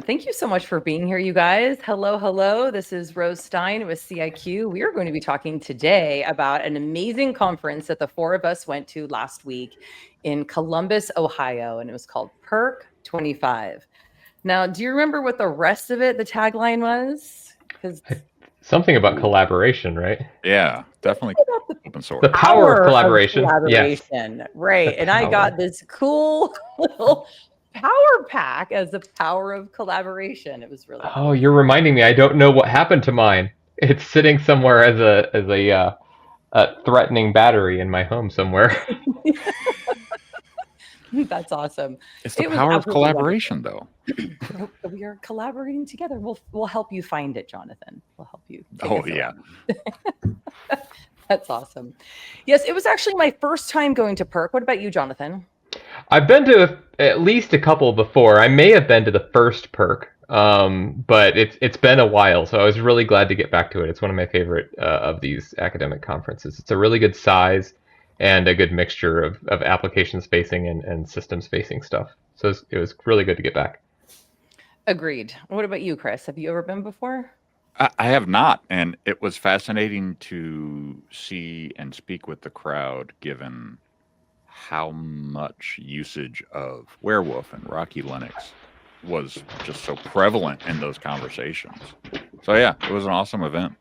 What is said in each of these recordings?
Thank you so much for being here, you guys. Hello, hello. This is Rose Stein with CIQ. We are going to be talking today about an amazing conference that the four of us went to last week in Columbus, Ohio, and it was called PEARC 25. Now, do you remember what the rest of it, the tagline was? Because Something about collaboration, right? Yeah, definitely open source. The power of collaboration. Yes. Collaboration, right. And I power. got this cool little power pack as the power of collaboration. It was really Oh, cool. you're reminding me. I don't know what happened to mine. It's sitting somewhere as a threatening battery in my home somewhere. That's awesome. It's the It was power of absolutely collaboration, though. wonderful. We are collaborating together. We'll help you find it, Jonathan. We'll help you. take Oh, us yeah. around. That's awesome. Yes, it was actually my first time going to PEARC. What about you, Jonathan? I've been to at least a couple before. I may have been to the first PERC, but it's been a while, so I was really glad to get back to it. It's one of my favorite of these academic conferences. It's a really good size and a good mixture of applications facing and systems facing stuff. So it was really good to get back. Agreed. What about you, Chris? Have you ever been before? I have not, and it was fascinating to see and speak with the crowd, given how much usage of Werewolf and Rocky Linux was just so prevalent in those conversations. So yeah, it was an awesome event.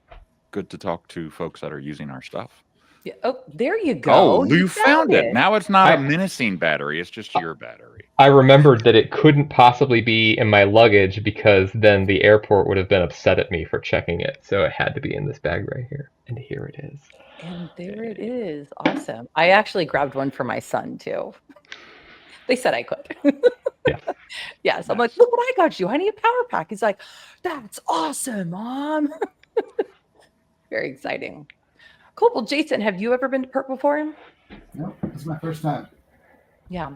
Good to talk to folks that are using our stuff. Yeah. Oh, there you go. Oh, you found it. Now it's not a menacing battery, it's just your battery. I remembered that it couldn't possibly be in my luggage because then the airport would have been upset at me for checking it. So it had to be in this bag right here. And here it is. And there it is. Awesome. I actually grabbed one for my son too. They said I could. Yeah. Yes. I'm like, look what I got you. I need a power pack. He's like, that's awesome, Mom. Very exciting. Cool. Well, Jason, have you ever been to PEARC before? No, this is my first time. Yeah.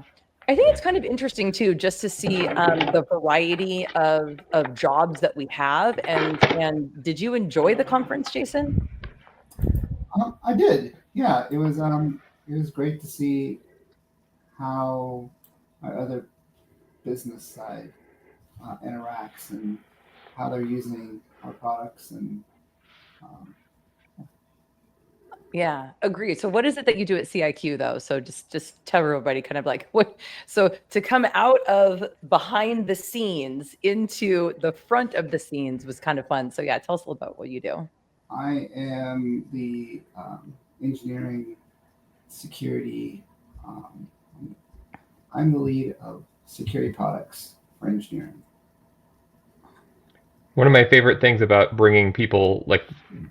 I think it's kind of interesting too, just to see the variety of jobs that we have. And did you enjoy the conference, Jason? I did. Yeah, it was great to see how our other business side interacts and how they're using our products and. Yeah, agree. So what is it that you do at CIQ though? So just tell everybody kind of like what, so to come out of behind the scenes into the front of the scenes was kind of fun. So yeah, tell us a little about what you do. I am the engineering security. I'm the lead of security products for engineering. One of my favorite things about bringing people like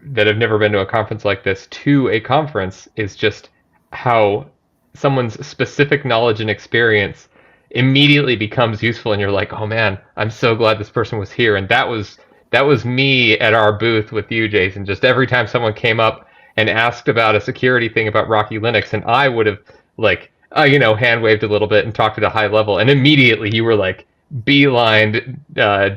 that have never been to a conference like this to a conference is just how someone's specific knowledge and experience immediately becomes useful, and you're like, oh man, I'm so glad this person was here. And that was me at our booth with you, Jason. Just every time someone came up and asked about a security thing about Rocky Linux, and I would have like hand waved a little bit and talked at a high level, and immediately you were like beelined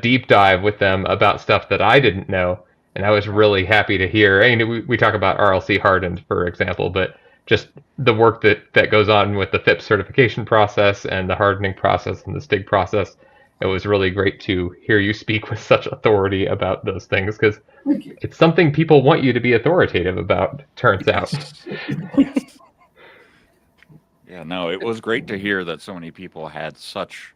deep dive with them about stuff that I didn't know, and I was really happy to hear. I mean, we talk about RLC hardened, for example, but just the work that goes on with the FIPS certification process and the hardening process and the STIG process. It was really great to hear you speak with such authority about those things, because it's something people want you to be authoritative about, turns out. Yeah, no, it was great to hear that so many people had such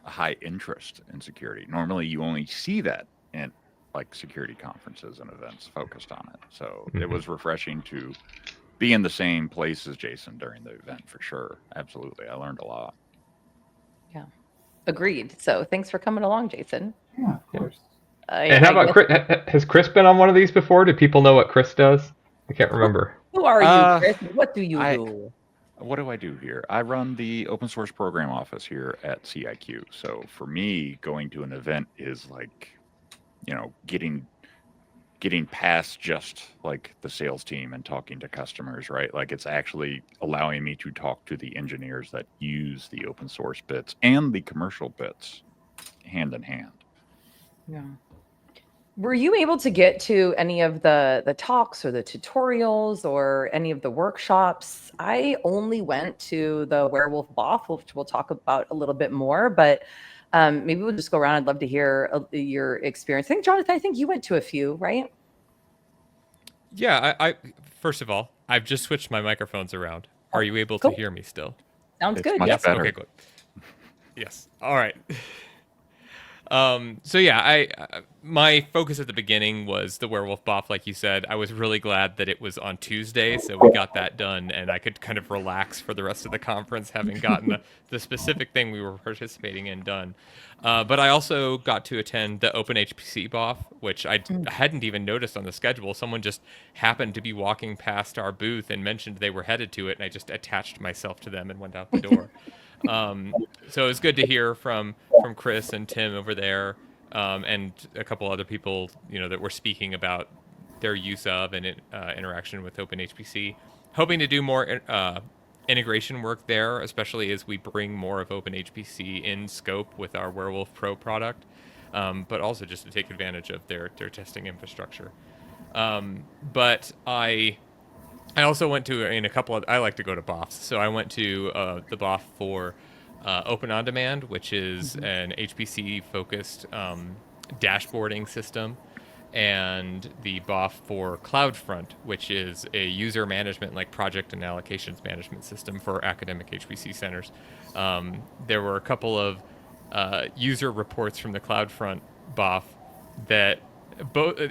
a high interest in security. Normally you only see that in like security conferences and events focused on it. So it was refreshing to be in the same place as Jason during the event, for sure. Absolutely. I learned a lot. Yeah. Agreed. So thanks for coming along, Jason. Yeah, of course. And how about Chris? Has Chris been on one of these before? Do people know what Chris does? I can't remember. Who are you, Chris? What do you do? What do I do here? I run the open source program office here at CIQ. So for me, going to an event is like, getting past just like the sales team and talking to customers, right? Like it's actually allowing me to talk to the engineers that use the open source bits and the commercial bits hand in hand. Yeah. Were you able to get to any of the talks or the tutorials or any of the workshops? I only went to the Werewolf BOF, which we'll talk about a little bit more, but Maybe we'll just go around. I'd love to hear your experience. I think, Jonathan, I think you went to a few, right? Yeah, I first of all, I've just switched my microphones around. Are you able Cool. to hear me still? Sounds It's good. much Yes. better. Okay, good. Yes. All right. So yeah, my focus at the beginning was the werewolf buff, like you said. I was really glad that it was on Tuesday, so we got that done, and I could kind of relax for the rest of the conference, having gotten the specific thing we were participating in done. But I also got to attend the Open HPC buff, which I hadn't even noticed on the schedule. Someone just happened to be walking past our booth and mentioned they were headed to it, and I just attached myself to them and went out the door. So it was good to hear from Chris and Tim over there, and a couple other people, that were speaking about their use of and interaction with OpenHPC. Hoping to do more integration work there, especially as we bring more of OpenHPC in scope with our Werewolf Pro product, but also just to take advantage of their testing infrastructure. But I also went to I like to go to BOFs, so I went to the BOF for Open On Demand, which is an HPC focused dashboarding system, and the BOF for CloudFront, which is a user management, like project and allocations management system for academic HPC centers. There were a couple of user reports from the CloudFront BOF that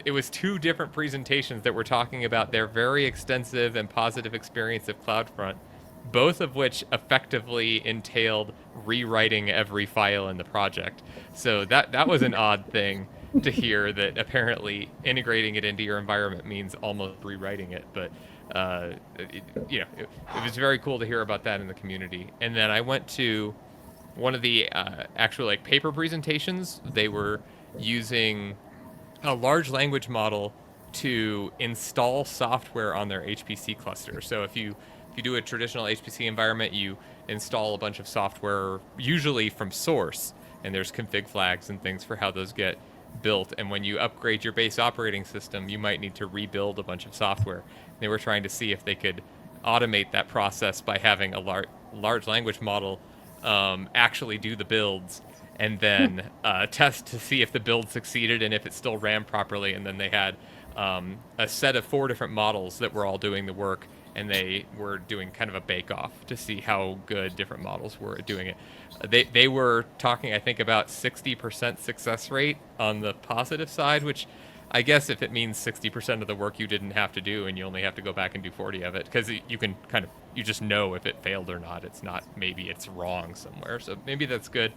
it was two different presentations that were talking about their very extensive and positive experience of CloudFront, both of which effectively entailed rewriting every file in the project. So that was an odd thing to hear, that apparently integrating it into your environment means almost rewriting it. But it was very cool to hear about that in the community. And then I went to one of the actual paper presentations. They were using a large language model to install software on their HPC cluster. So if you do a traditional HPC environment, you install a bunch of software, usually from source, and there's config flags and things for how those get built. And when you upgrade your base operating system, you might need to rebuild a bunch of software. They were trying to see if they could automate that process by having a large language model actually do the builds, and then test to see if the build succeeded and if it still ran properly. And then they had a set of 4 different models that were all doing the work, and they were doing kind of a bake-off to see how good different models were at doing it. They were talking, I think, about 60% success rate on the positive side, which I guess if it means 60% of the work you didn't have to do and you only have to go back and do 40 of it, because you can you just know if it failed or not. It's not maybe it's wrong somewhere. So maybe that's good,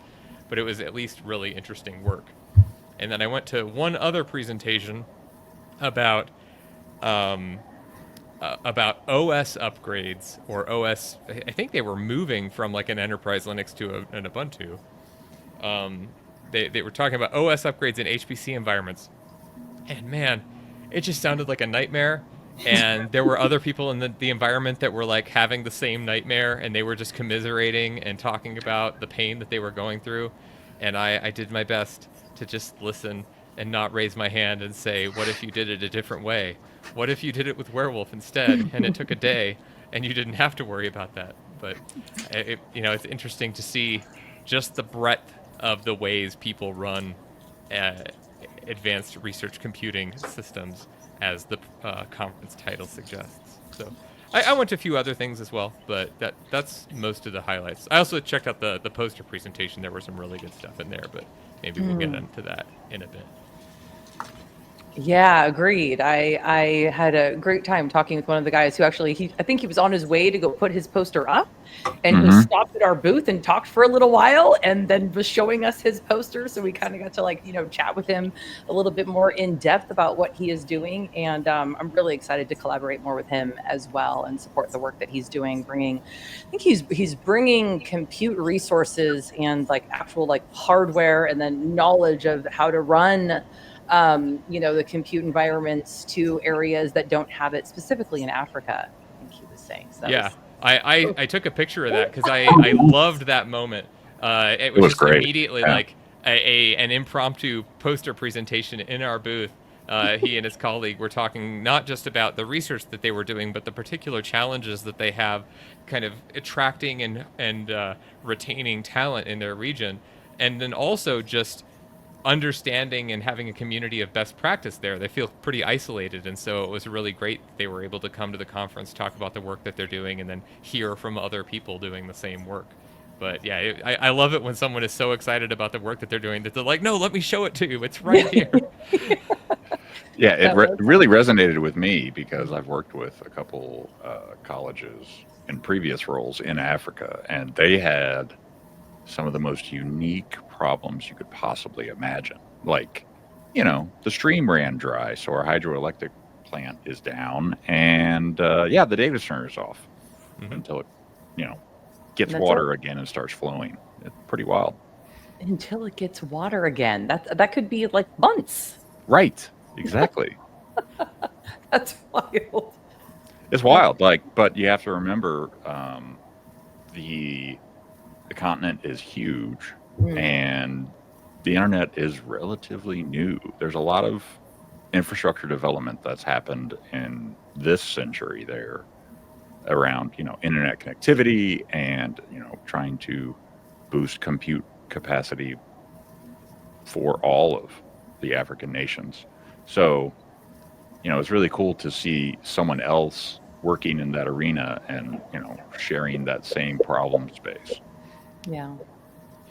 but it was at least really interesting work. And then I went to one other presentation about OS upgrades, or OS. I think they were moving from an enterprise Linux to an Ubuntu. They were talking about OS upgrades in HPC environments, and man, it just sounded like a nightmare. And there were other people in the environment that were having the same nightmare, and they were just commiserating and talking about the pain that they were going through. And I did my best to just listen and not raise my hand and say, what if you did it a different way? What if you did it with Werewolf instead, and it took a day and you didn't have to worry about that? But it's interesting to see just the breadth of the ways people run advanced research computing systems, as the conference title suggests. So I went to a few other things as well, but that's most of the highlights. I also checked out the poster presentation. There was some really good stuff in there, but maybe we'll get into that in a bit. Yeah, agreed. I had a great time talking with one of the guys who actually, I think he was on his way to go put his poster up, and he stopped at our booth and talked for a little while, and then was showing us his poster. So we kind of got to chat with him a little bit more in depth about what he is doing. And I'm really excited to collaborate more with him as well and support the work that he's doing, I think he's bringing compute resources and actual hardware, and then knowledge of how to run the compute environments to areas that don't have it, specifically in Africa, I think he was saying. So I took a picture of that because I loved that moment. It was just great. Immediately an impromptu poster presentation in our booth. He and his colleague were talking not just about the research that they were doing, but the particular challenges that they have kind of attracting and retaining talent in their region. and then also just understanding and having a community of best practice there. They feel pretty isolated, and so it was really great that they were able to come to the conference, talk about the work that they're doing, and then hear from other people doing the same work. But yeah, I love it when someone is so excited about the work that they're doing that they're like, no, let me show it to you. It's right here. Yeah, it really resonated with me because I've worked with a couple colleges in previous roles in Africa, and they had some of the most unique problems you could possibly imagine. Like, the stream ran dry, so our hydroelectric plant is down, and the data center is off until it, gets water again and starts flowing. It's pretty wild. Until it gets water again. That could be like months. Right. Exactly. That's wild. It's wild. But you have to remember, the continent is huge, and the internet is relatively new. There's a lot of infrastructure development that's happened in this century there around, internet connectivity and, trying to boost compute capacity for all of the African nations. So, it's really cool to see someone else working in that arena and, sharing that same problem space. Yeah.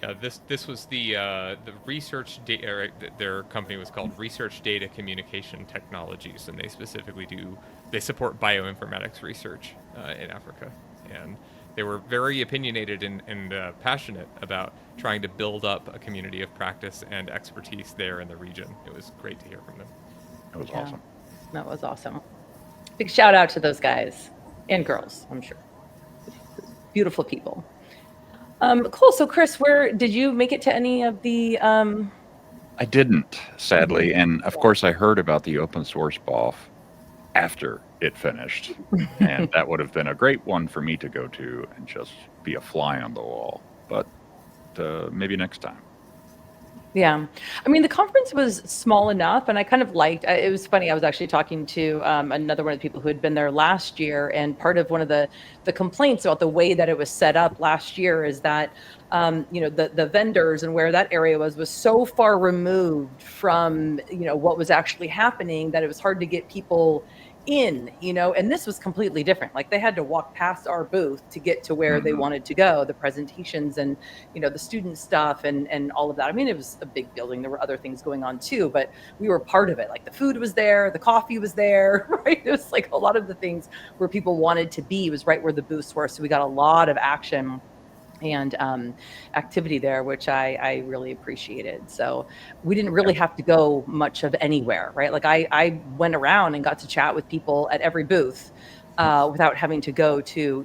Yeah, this was the research data. Their company was called Research Data Communication Technologies, and they support bioinformatics research in Africa, and they were very opinionated and passionate about trying to build up a community of practice and expertise there in the region. It was great to hear from them. It was awesome. That was awesome. Big shout out to those guys and girls, I'm sure. Beautiful people. Cool. So, Chris, where did you make it to any of the? I didn't, sadly, and of course, I heard about the open source BOF after it finished, and that would have been a great one for me to go to and just be a fly on the wall. But maybe next time. Yeah. I mean, the conference was small enough, and I kind of liked it. Was funny. I was actually talking to another one of the people who had been there last year, and part of one of the complaints about the way that it was set up last year is that the vendors and where that area was so far removed from what was actually happening that it was hard to get people in, and this was completely different. Like, they had to walk past our booth to get to where they wanted to go, the presentations and the student stuff and all of that. I mean, it was a big building. There were other things going on too, but we were part of it. Like, the food was there, the coffee was there, right? It was like a lot of the things where people wanted to be was right where the booths were. So we got a lot of action and activity there, which I really appreciated. So we didn't really have to go much of anywhere, right? Like, I went around and got to chat with people at every booth without having to go to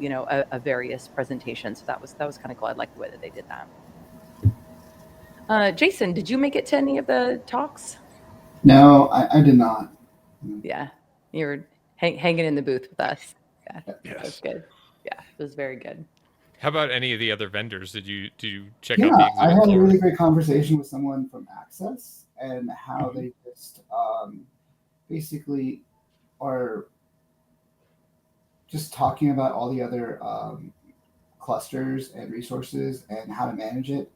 a various presentations. So that was kind of cool. I like the way that they did that. Jason, did you make it to any of the talks? No, I did not. Yeah, you were hanging in the booth with us. Yeah, Yes. That's good. Yeah, it was very good. How about any of the other vendors? Did you check Yeah, out the exhibit I had a floor? really great conversation with someone from Access and how they just basically are just talking about all the other clusters and resources and how to manage it.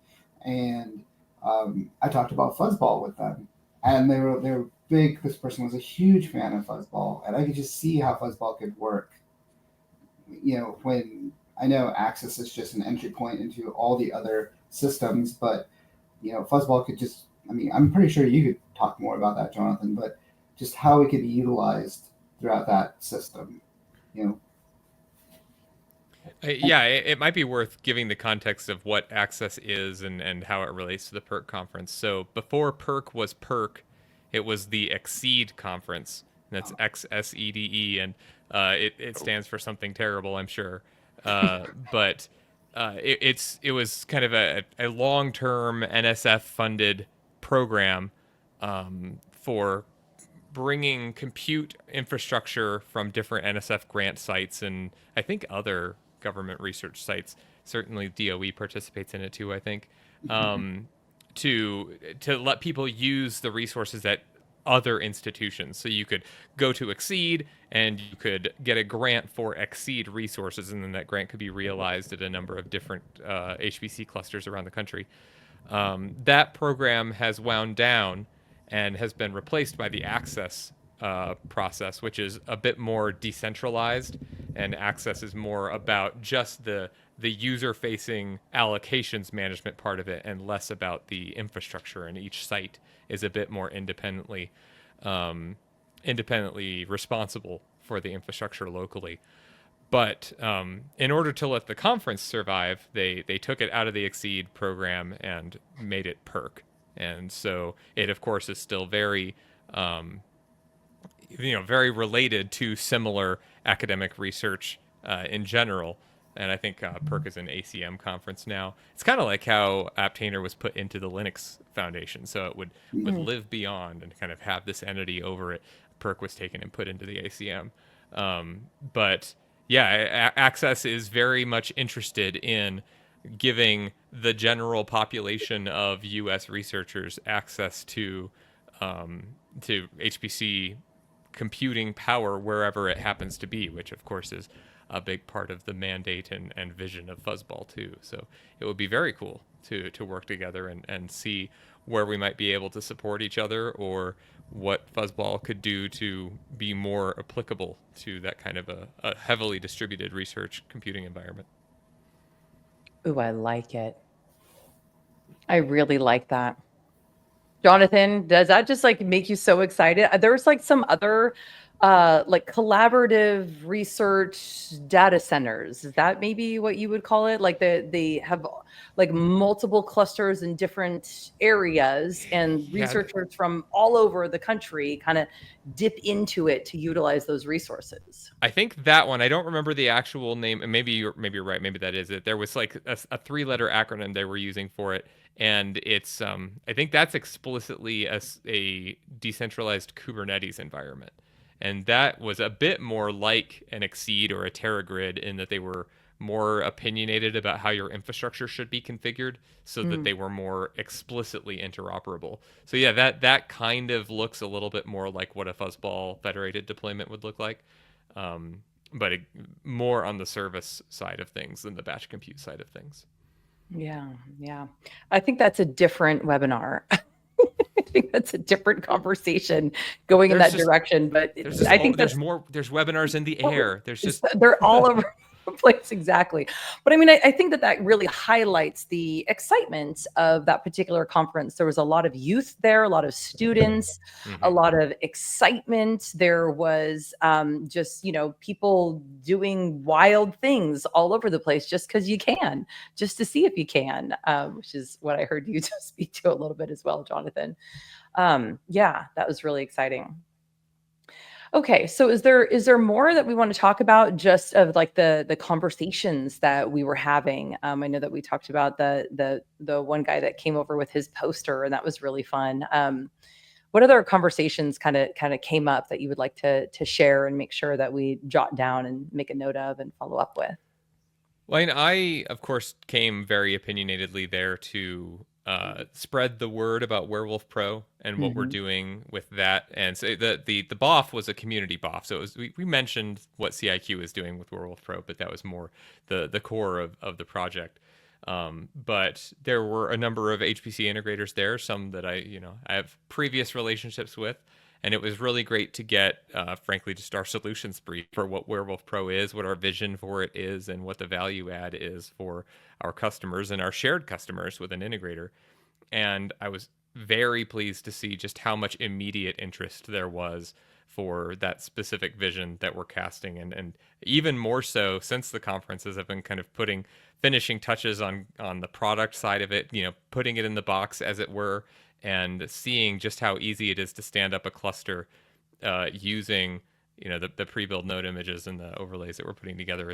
And I talked about Fuzzball with them, and they were big. This person was a huge fan of Fuzzball, and I could just see how Fuzzball could work. When I know Access is just an entry point into all the other systems, but Fuzzball could just. I mean, I'm pretty sure you could talk more about that, Jonathan, but just how it could be utilized throughout that system. Yeah, it might be worth giving the context of what Access is and how it relates to the PEARC conference. So before PEARC was PEARC, it was the Exceed conference. And that's XSEDE, and it stands for something terrible, I'm sure. But it was kind of a long-term NSF-funded program for bringing compute infrastructure from different NSF grant sites and I think other government research sites. Certainly DOE participates in it too, I think, to let people use the resources at other institutions. So you could go to Exceed and you could get a grant for Exceed resources, and then that grant could be realized at a number of different HPC clusters around the country. That program has wound down and has been replaced by the Access process, which is a bit more decentralized, and Access is more about just the user-facing allocations management part of it, and less about the infrastructure. And each site is a bit more um, independently responsible for the infrastructure locally. But in order to let the conference survive, they took it out of the Exceed program and made it PEARC. And so it, of course, is still very, very related to similar academic research in general. And I think PEARC is an ACM conference now. It's kind of like how Aptainer was put into the Linux Foundation, so it would live beyond and kind of have this entity over it. PEARC was taken and put into the ACM. But yeah, Access is very much interested in giving the general population of U.S. researchers access to HPC computing power wherever it happens to be, which of course is a big part of the mandate and vision of Fuzzball too. So it would be very cool to work together and see where we might be able to support each other, or what Fuzzball could do to be more applicable to that kind of a heavily distributed research computing environment. Ooh, I like it. I really like that. Jonathan, does that just like make you so excited? There's like some other like collaborative research data centers. Is that maybe what you would call it? Like they have like multiple clusters in different areas, and researchers from all over the country kind of dip into it to utilize those resources. I think that one, I don't remember the actual name, and maybe you're right, maybe that is it. There was like a three-letter acronym they were using for it, and it's I think that's explicitly a decentralized Kubernetes environment. And that was a bit more like an Exceed or a TerraGrid, in that they were more opinionated about how your infrastructure should be configured, so that they were more explicitly interoperable. So yeah, that kind of looks a little bit more like what a Fuzzball federated deployment would look like, but more on the service side of things than the batch compute side of things. Yeah. I think that's a different webinar. I think that's a different conversation going in that direction. But I think there's webinars in the air. They're all over the place. Exactly. But I mean, I think that really highlights the excitement of that particular conference. There was a lot of youth there, a lot of students, a lot of excitement. There was just, people doing wild things all over the place just because you can, just to see if you can, which is what I heard you speak to a little bit as well, Jonathan. Yeah, that was really exciting. Okay, so is there more that we want to talk about, just of like the conversations that we were having? I know that we talked about the one guy that came over with his poster, and that was really fun. What other conversations kind of came up that you would like to share and make sure that we jot down and make a note of and follow up with? Well, I of course came very opinionatedly there to spread the word about Werewolf Pro and what we're doing with that. And so the BOF was a community BOF. So we mentioned what CIQ is doing with Werewolf Pro, but that was more the core of the project. But there were a number of HPC integrators there, some that I have previous relationships with. And it was really great to get, frankly, just our solutions brief for what Werewolf Pro is, what our vision for it is, and what the value add is for our customers and our shared customers with an integrator. And I was very pleased to see just how much immediate interest there was for that specific vision that we're casting. And even more so since the conferences have been kind of putting finishing touches on the product side of it, putting it in the box, as it were, and seeing just how easy it is to stand up a cluster using the pre-built node images and the overlays that we're putting together.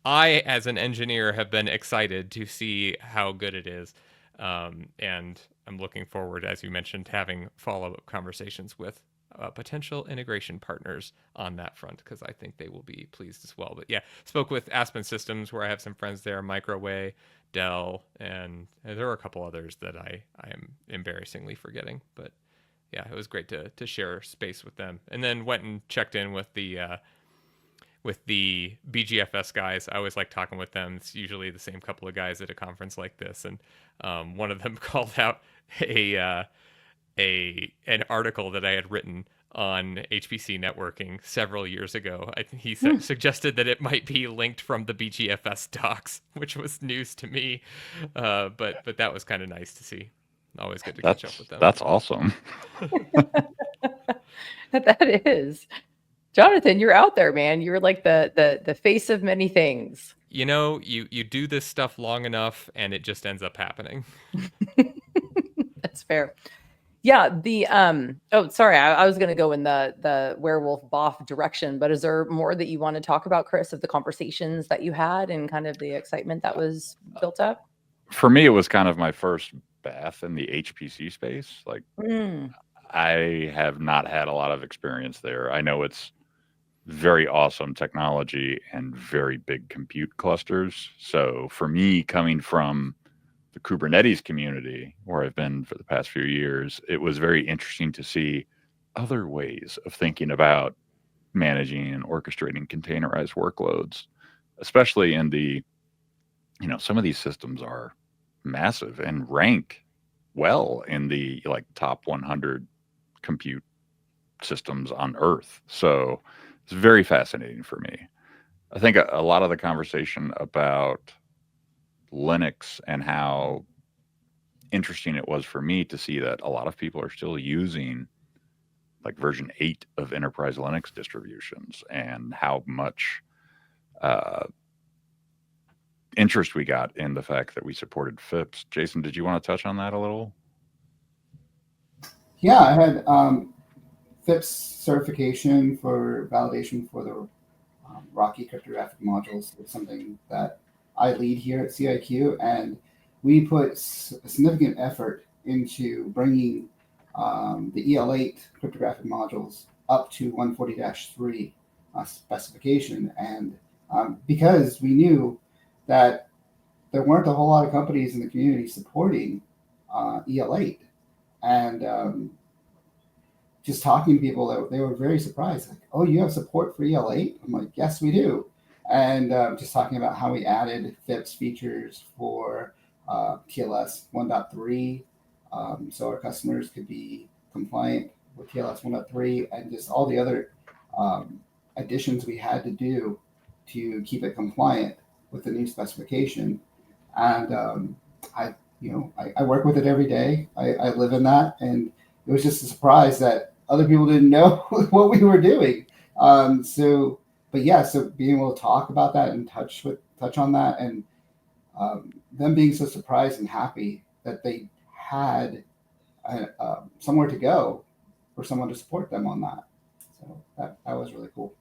I, as an engineer, have been excited to see how good it is, and I'm looking forward, as you mentioned, having follow-up conversations with potential integration partners on that front, because I think they will be pleased as well. But yeah, spoke with Aspen Systems, where I have some friends there, Microway, Dell, and there were a couple others that I am embarrassingly forgetting. But yeah, it was great to share space with them. And then went and checked in with with the BGFS guys. I always like talking with them. It's usually the same couple of guys at a conference like this, and one of them called out an article that I had written on HPC networking several years ago. He suggested that it might be linked from the BGFS docs, which was news to me, but that was kind of nice to see. Always good to catch up with them. That's awesome. That is. Jonathon, you're out there, man. You're like the face of many things. You know, you do this stuff long enough and it just ends up happening. That's fair. Yeah, sorry, I was gonna go in the werewolf boff direction, but is there more that you want to talk about, Chris, of the conversations that you had and kind of the excitement that was built up? For me, it was kind of my first bath in the HPC space. Like, I have not had a lot of experience there. I know it's very awesome technology and very big compute clusters. So for me, coming from the Kubernetes community, where I've been for the past few years, it was very interesting to see other ways of thinking about managing and orchestrating containerized workloads, especially in the, some of these systems are massive and rank well in the top 100 compute systems on Earth. So it's very fascinating for me. I think a lot of the conversation about Linux and how interesting it was for me to see that a lot of people are still using version 8 of enterprise Linux distributions, and how much interest we got in the fact that we supported FIPS. Jason, did you want to touch on that a little? Yeah, I had FIPS certification for validation for the Rocky cryptographic modules. It's something that I lead here at CIQ, and we put a significant effort into bringing the EL8 cryptographic modules up to 140-3 specification. And because we knew that there weren't a whole lot of companies in the community supporting EL8, and just talking to people, they were very surprised. Like, oh, you have support for EL8? I'm like, yes, we do. And just talking about how we added FIPS features for TLS 1.3, so our customers could be compliant with TLS 1.3, and just all the other additions we had to do to keep it compliant with the new specification. And I work with it every day. I live in that, and it was just a surprise that other people didn't know what we were doing. So being able to talk about that and touch on that, and them being so surprised and happy that they had somewhere to go for someone to support them on that. So that was really cool.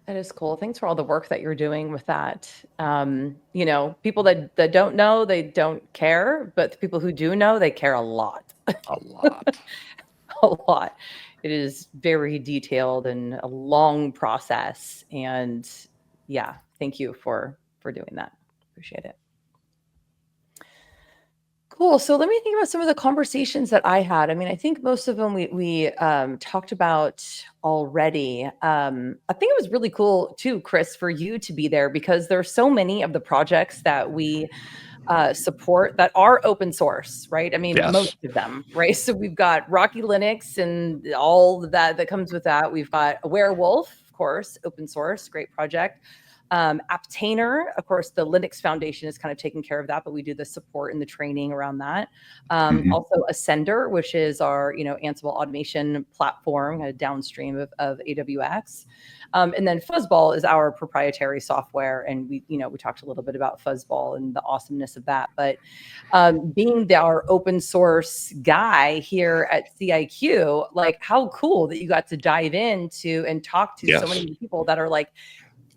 That is cool. Thanks for all the work that you're doing with that. People that don't know, they don't care, but the people who do know, they care a lot. A lot. A lot. It is very detailed and a long process. And yeah, thank you for doing that. Appreciate it. Cool. So let me think about some of the conversations that I had. I mean, I think most of them we talked about already. I think it was really cool too, Chris, for you to be there, because there are so many of the projects that we support that are open source, right? I mean, Yes. Most of them, right? So we've got Rocky Linux and all that comes with that. We've got a Werewolf, of course, open source, great project. Aptainer, of course, the Linux Foundation is kind of taking care of that, but we do the support and the training around that. Also Ascender, which is our, Ansible automation platform, kind of downstream of AWS. And then Fuzzball is our proprietary software. And we talked a little bit about Fuzzball and the awesomeness of that. But being our open source guy here at CIQ, how cool that you got to dive into and talk to so many people that are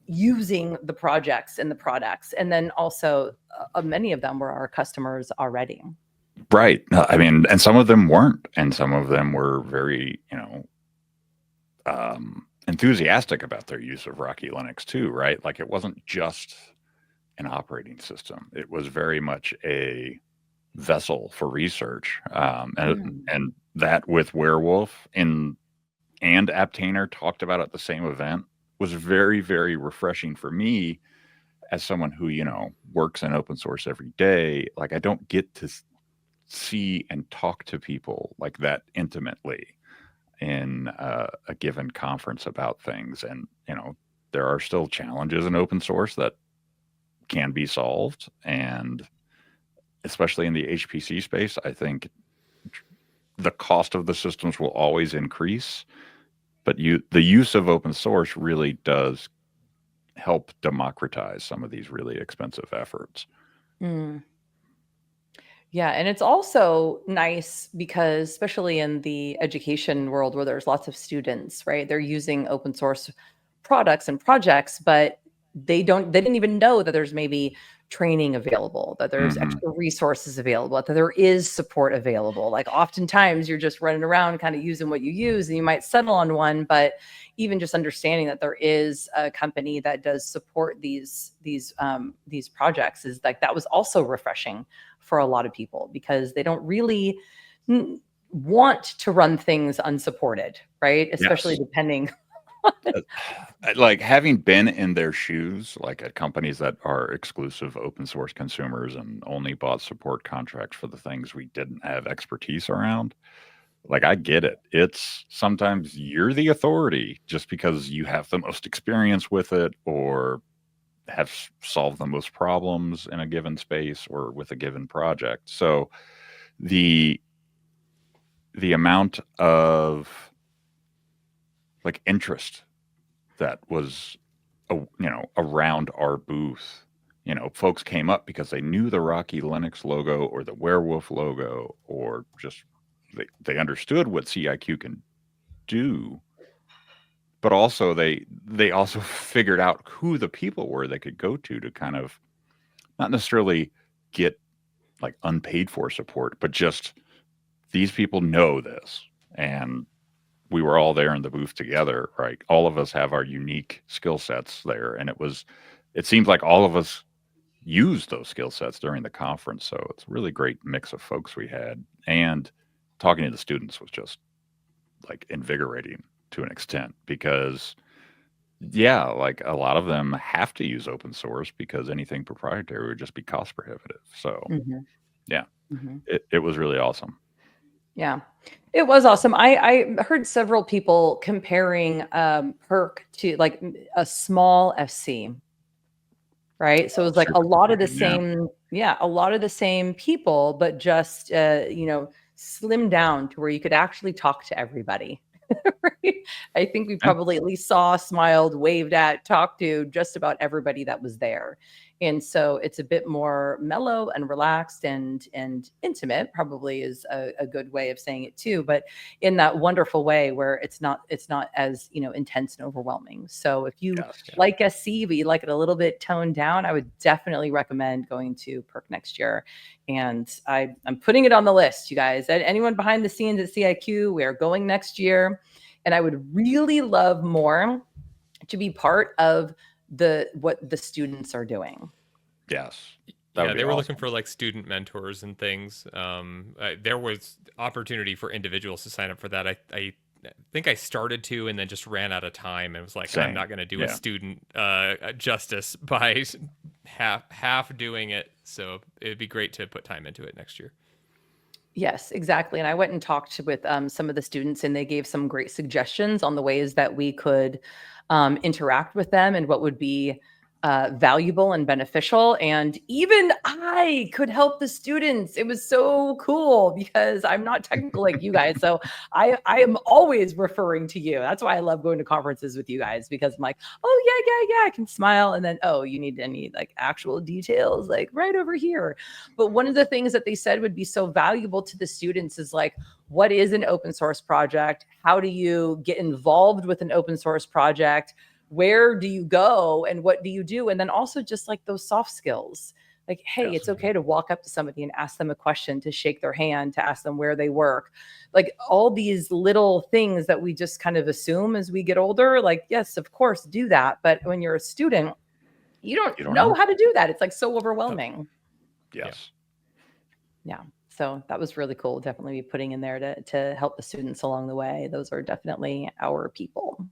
using the projects and the products. And then also many of them were our customers already. Right. I mean, and some of them weren't, and some of them were very, enthusiastic about their use of Rocky Linux too, right? It wasn't just an operating system. It was very much a vessel for research. And that with Werewolf in and Aptainer talked about at the same event was very, very refreshing for me as someone who, works in open source every day. Like, I don't get to see and talk to people like that intimately in a given conference about things. And, there are still challenges in open source that can be solved. And especially in the HPC space, I think the cost of the systems will always increase. But the use of open source really does help democratize some of these really expensive efforts. Mm. Yeah, and it's also nice because especially in the education world where there's lots of students, right? They're using open source products and projects, but they didn't even know that there's maybe training available, that there's extra resources available, that there is support available. Like oftentimes you're just running around kind of using what you use and you might settle on one, but even just understanding that there is a company that does support these projects is like, that was also refreshing for a lot of people because they don't really want to run things unsupported, right? Especially Yes. depending. Like having been in their shoes, like at companies that are exclusive open source consumers and only bought support contracts for the things we didn't have expertise around. Like, I get it. It's sometimes you're the authority just because you have the most experience with it or have solved the most problems in a given space or with a given project. So the amount of like interest that was around our booth, folks came up because they knew the Rocky Linux logo or the Werewolf logo, or just they understood what CIQ can do, but also they also figured out who the people were they could go to kind of not necessarily get like unpaid for support, but just these people know this. And we were all there in the booth together, right? All of us have our unique skill sets there. And it seems like all of us used those skill sets during the conference. So it's a really great mix of folks we had. And talking to the students was just like invigorating to an extent because like a lot of them have to use open source because anything proprietary would just be cost prohibitive. So it was really awesome. Yeah, it was awesome. I heard several people comparing PEARC to like a small FC, right? So it was like a lot of the same, a lot of the same people, but just slimmed down to where you could actually talk to everybody. Right? I think we probably at least saw, smiled, waved at, talked to just about everybody that was there. And so it's a bit more mellow and relaxed and intimate, probably is a good way of saying it too, but in that wonderful way where it's not as intense and overwhelming. So if you like SC but you like it a little bit toned down, I would definitely recommend going to PEARC next year. And I'm putting it on the list, you guys. Anyone behind the scenes at CIQ, we are going next year, and I would really love more to be part of what the students are doing. Yes. Yeah, they were looking for like student mentors and things. There was opportunity for individuals to sign up for that. I think I started to and then just ran out of time and was like, I'm not going to do a student justice by half doing it. So it'd be great to put time into it next year. Yes, exactly. And I went and talked with some of the students, and they gave some great suggestions on the ways that we could interact with them and what would be valuable and beneficial. And even I could help the students. It was so cool because I'm not technical like you guys. So I am always referring to you. That's why I love going to conferences with you guys, because I'm like, oh yeah, I can smile. And then, oh, you need any like actual details, like right over here. But one of the things that they said would be so valuable to the students is like, what is an open source project? How do you get involved with an open source project? Where do you go and what do you do? And then also just like those soft skills, like, hey, it's okay to walk up to somebody and ask them a question, to shake their hand, to ask them where they work. Like all these little things that we just kind of assume as we get older, like, yes, of course, do that. But when you're a student, you don't know how to do that. It's like so overwhelming. Yes. Yeah. So that was really cool. Definitely be putting in there to help the students along the way. Those are definitely our people.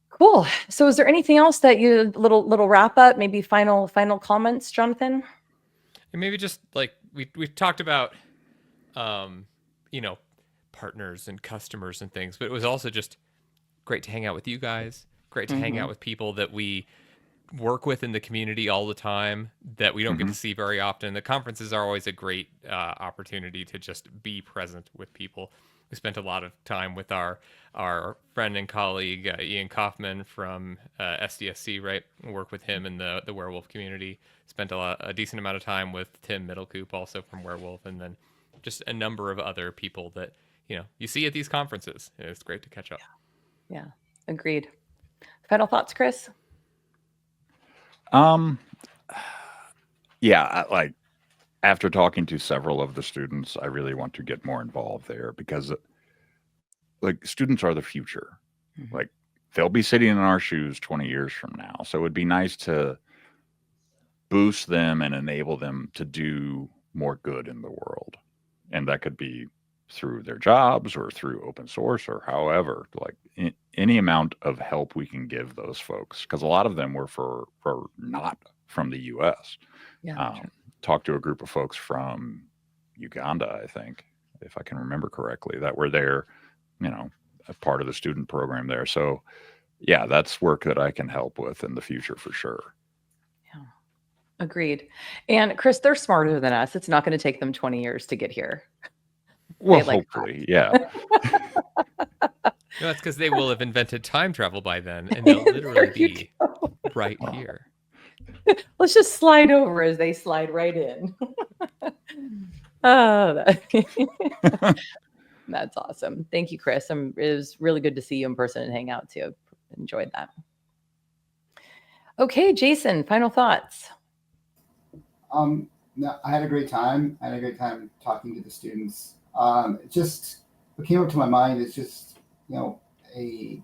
Cool. So is there anything else that you little wrap up, maybe final comments, Jonathan? And maybe just like we talked about, you know, partners and customers and things, but it was also just great to hang out with you guys. Great to hang out with people that we work with in the community all the time that we don't get to see very often. The conferences are always a great opportunity to just be present with people. We spent a lot of time with our friend and colleague Ian Kaufman from SDSC, right? We work with him in the werewolf community. Spent a decent amount of time with Tim Middlecoop, also from Werewolf, and then just a number of other people that you see at these conferences. It's great to catch up. Yeah, agreed. Final thoughts, Chris? Yeah, like after talking to several of the students, I really want to get more involved there because like students are the future. Like they'll be sitting in our shoes 20 years from now. So it would be nice to boost them and enable them to do more good in the world. And that could be through their jobs or through open source or however, like any amount of help we can give those folks. Because a lot of them were for not from the US. Yeah. Talked to a group of folks from Uganda, I think, if I can remember correctly, that were there, a part of the student program there. So yeah, that's work that I can help with in the future for sure. Yeah, agreed. And Chris, they're smarter than us. It's not going to take them 20 years to get here. Well, hopefully, yeah. No, that's because they will have invented time travel by then, and they'll literally be right here. Let's just slide over as they slide right in. Oh, that's awesome. Thank you, Chris. It was really good to see you in person and hang out too. Enjoyed that. Okay, Jason, final thoughts. No, I had a great time. I had a great time talking to the students. Just what came up to my mind is just a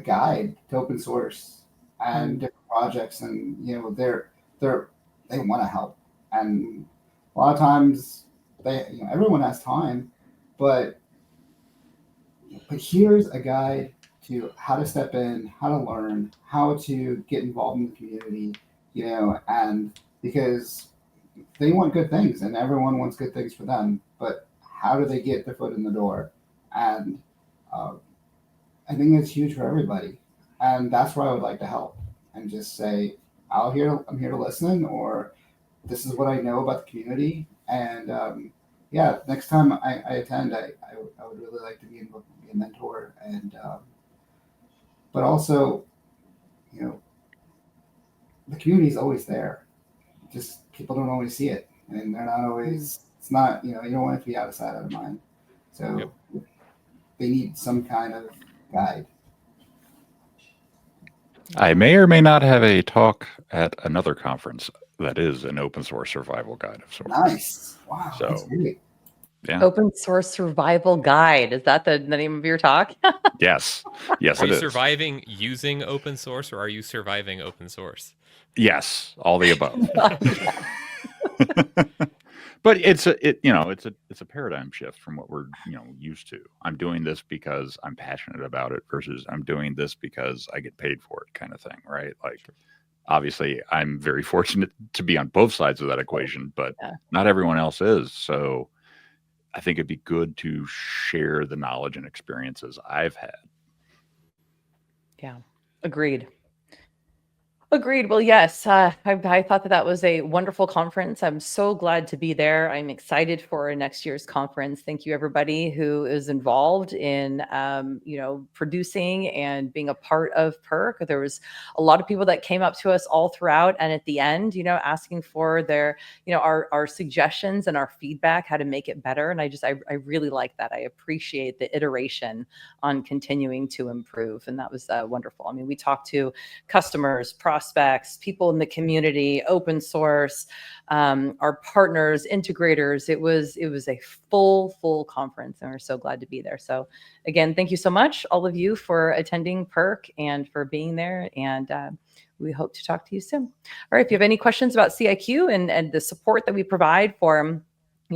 guide to open source and different projects, and they want to help, and a lot of times everyone has time, but here's a guide to how to step in, how to learn, how to get involved in the community, and because they want good things and everyone wants good things for them, but how do they get their foot in the door? And I think that's huge for everybody. And that's where I would like to help and just say, I'm here to listen, or this is what I know about the community. And next time I attend, I would really like to be a mentor. And but also, the community is always there. Just people don't always see it, and they're not always. It's not, you don't want it to be out of sight, out of mind. So they need some kind of guide. I may or may not have a talk at another conference that is an open source survival guide of sorts. Nice. Wow. So, that's great. Yeah. Open source survival guide. Is that the name of your talk? Yes. Yes, are it you is. Surviving using open source, or are you surviving open source? Yes, all the above. But it's a paradigm shift from what we're used to. I'm doing this because I'm passionate about it versus I'm doing this because I get paid for it, kind of thing, right? Like, obviously, I'm very fortunate to be on both sides of that equation, but not everyone else is. So I think it'd be good to share the knowledge and experiences I've had. Yeah, agreed. Agreed. Well, yes, I thought that was a wonderful conference. I'm so glad to be there. I'm excited for next year's conference. Thank you, everybody who is involved in, producing and being a part of PEARC. There was a lot of people that came up to us all throughout, and at the end, asking for their, our suggestions and our feedback, how to make it better. And I really like that. I appreciate the iteration on continuing to improve, and that was wonderful. I mean, we talked to customers, prospects, people in the community, open source, our partners, integrators. It was a full conference, and we're so glad to be there. So again, thank you so much, all of you, for attending PEARC and for being there. And We hope to talk to you soon. All right, if you have any questions about CIQ and the support that we provide for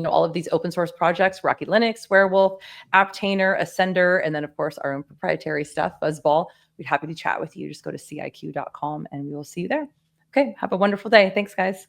all of these open source projects, Rocky Linux, Werewolf, Apptainer, Ascender, and then of course our own proprietary stuff, Buzzball, we'd be happy to chat with you. Just go to ciq.com and we will see you there. Okay, have a wonderful day. Thanks, guys.